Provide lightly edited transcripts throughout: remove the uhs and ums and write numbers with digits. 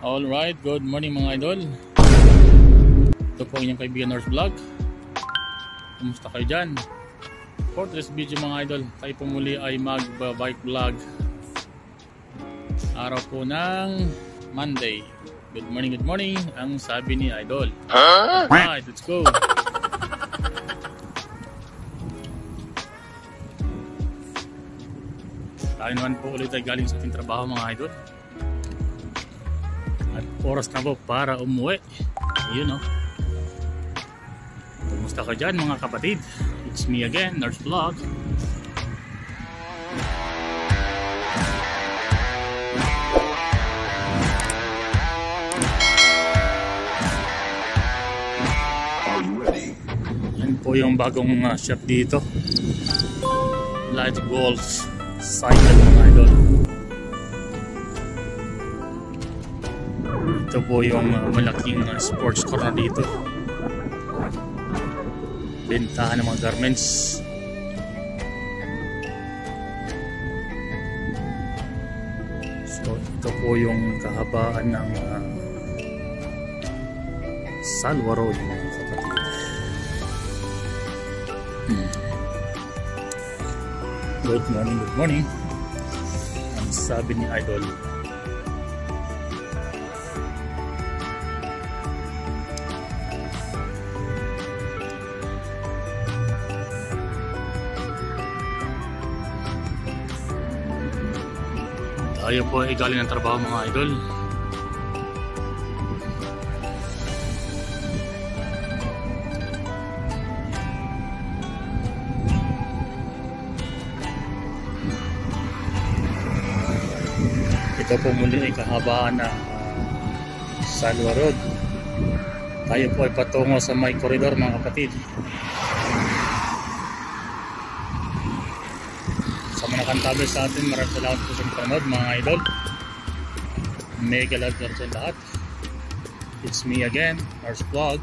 Alright, good morning mga idol. Ito po ang inyong kaibigan North Vlog. Kumusta kayo dyan? For this video mga idol, tayo po muli ay mag-bike vlog. Araw po ng Monday. Good morning, ang sabi ni idol. Alright, let's go. Tayo naman po ulit ay galing sa ating trabaho mga idol. At oras na po para umuwi. Ayun o. Kumusta ka dyan mga kapatid? It's me again, Nurse Vlog. Yan po yung bagong shop dito. Light Goals Cycle mga idol. Ito po yung malaking sports corner dito. Bentahan ng mga garments. So ito po yung kahabaan ng Salwa Road mga kapatid. Good morning. Ang sabi ni idol. Tayo po ay galing ng trabaho mga idol. Ito po muli ay kahabaan ng Salwa Road. Tayo po ay patungo sa may koridor mga kapatid. Sa mga nakantabi sa atin, maraming salamat po sa panonood mga idol. Mega love sa lahat. It's me again, Nurse Vlog.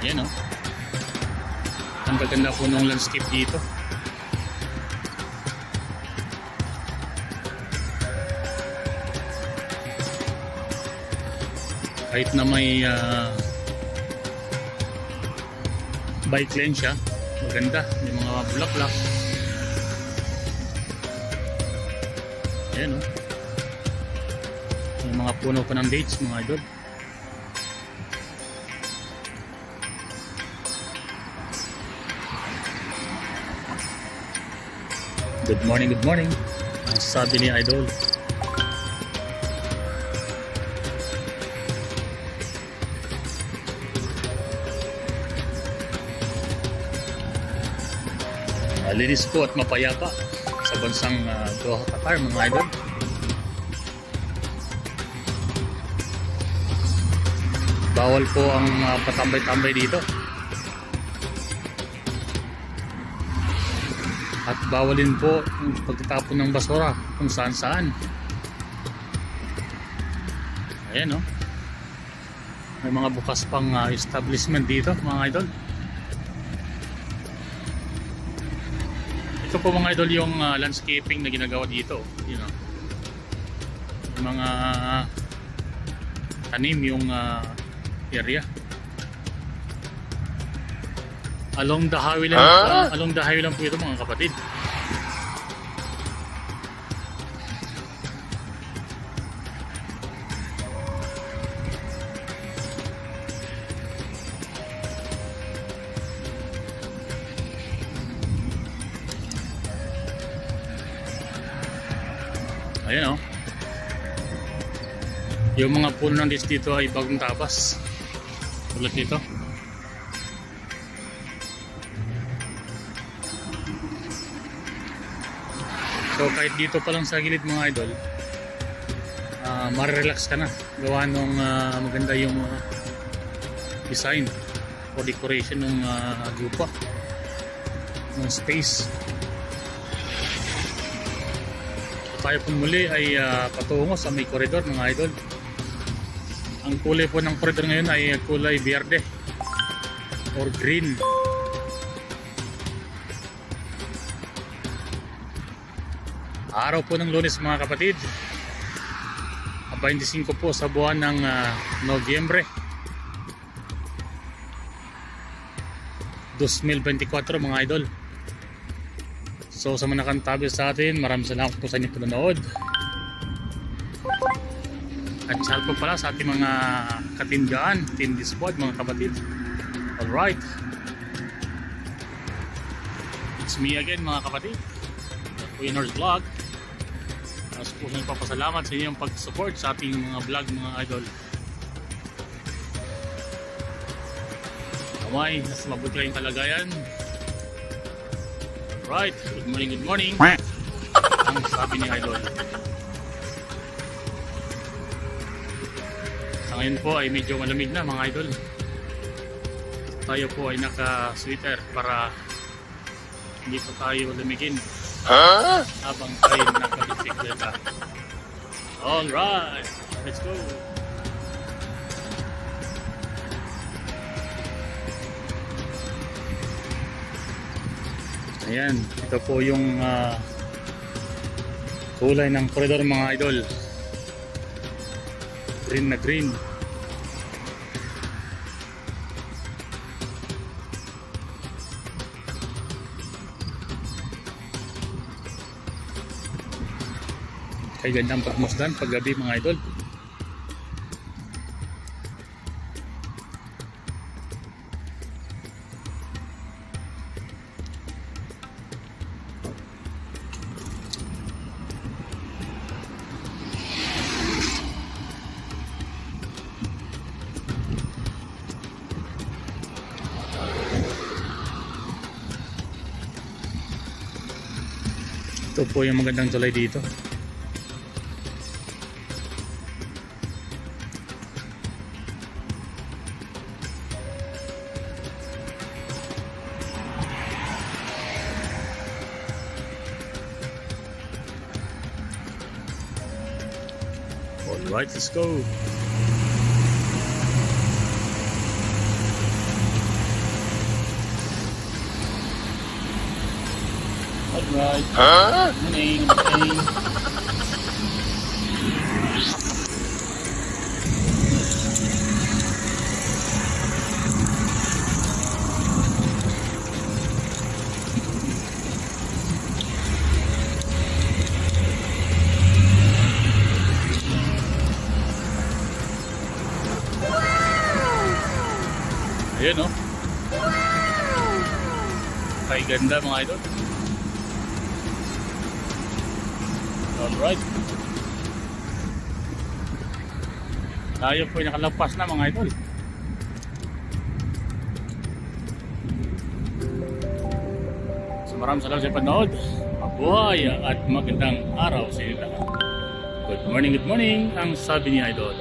Ayan o. Ang gaganda po ng landscape dito. Kahit na may bike lane siya, maganda. May mga bulaklak. Ayan o. May mga puno pa ng dates mga idol. Good morning. Ang sabi ni idol. Linis po at mapayapa sa bansang Doha, Qatar mga idol. Bawal po ang patambay-tambay dito. At bawalin po ang pagtatapon ng basura kung saan-saan. Ayan o. May mga bukas pang establishment dito mga idol. Ito po mga idol yung landscaping na ginagawa dito. You know, yung mga tanim yung area. Along the highway lang po ito mga kapatid. Ayan o. Yung mga puno ng dito ay bagong tabas. Tulad dito. So kahit dito pa lang sa gilid mga idol, marerelax ka na. Gawa nung maganda yung design o decoration ng lupa, ng space. Tayo po muli ay patungo sa may koridor mga idol. Ang kulay po ng koridor ngayon ay kulay berde. or green. Araw po ng Lunes mga kapatid, 25 po sa buwan ng Nobyembre 2024 mga idol. So sa mga nakantabi sa atin, maraming salamat po sa inyong panonood. At shout po pala sa ating mga katindihan, Tindi Squad mga kapatid. Alright, it's me again mga kapatid, Kuya Norse Vlog. Mas po nagpapasalamat sa inyong pag-support sa ating mga vlog mga idol. Kamay, nasa mabuti kayong kalagayan. Right, good morning. Ang sabi ni idol. Sa ngayon po ay medyo malamig na mga idol. Tayo po ay naka-sweater para hindi po tayo lamigin habang tayo nakabisikleta. Alright, let's go. Ayan, ito po yung kulay ng koridor mga idol. Green na green. Kaya gandang pagmasdan paggabi mga idol. Ito po yung magandang tulay dito. Alright, let's go. Alright. Morning. Ayan o. Kay ganda mga idol. Alright. Tayo po ay nakalampas na mga idol. So maraming salamat sa panood. Mabuhay at magandang araw sa inyo lahat. Good morning, ang sabi ni idol.